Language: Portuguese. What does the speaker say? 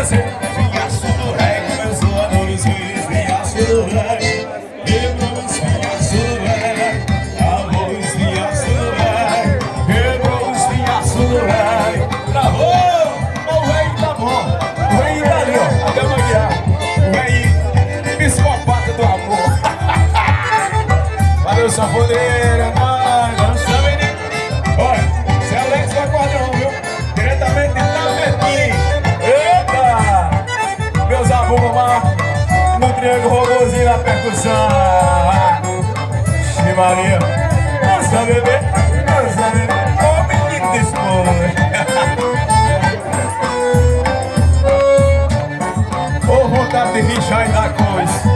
Esfriaço do rei, começou a adormecer. Esfriaço do rei, quebrou o esfriaço do rei. Travou o esfriaço do rei, quebrou o esfriaço do rei. Travou, o rei tá bom. O rei tá ali, ó, até amanhã. O rei, psicopata do amor. Valeu, sanfoneira, mano. Não sabe nem. Olha, esse é Alex do acordeão, viu? Diretamente de Tapetim. Eita! Meus avôs, mamãe. No triângulo, robôzinho na percussão. Ixi, Maria. Nossa, bebê. Nossa, bebê. Ô, menino desse povo. Ô, vontade de rir, já e dar coisa.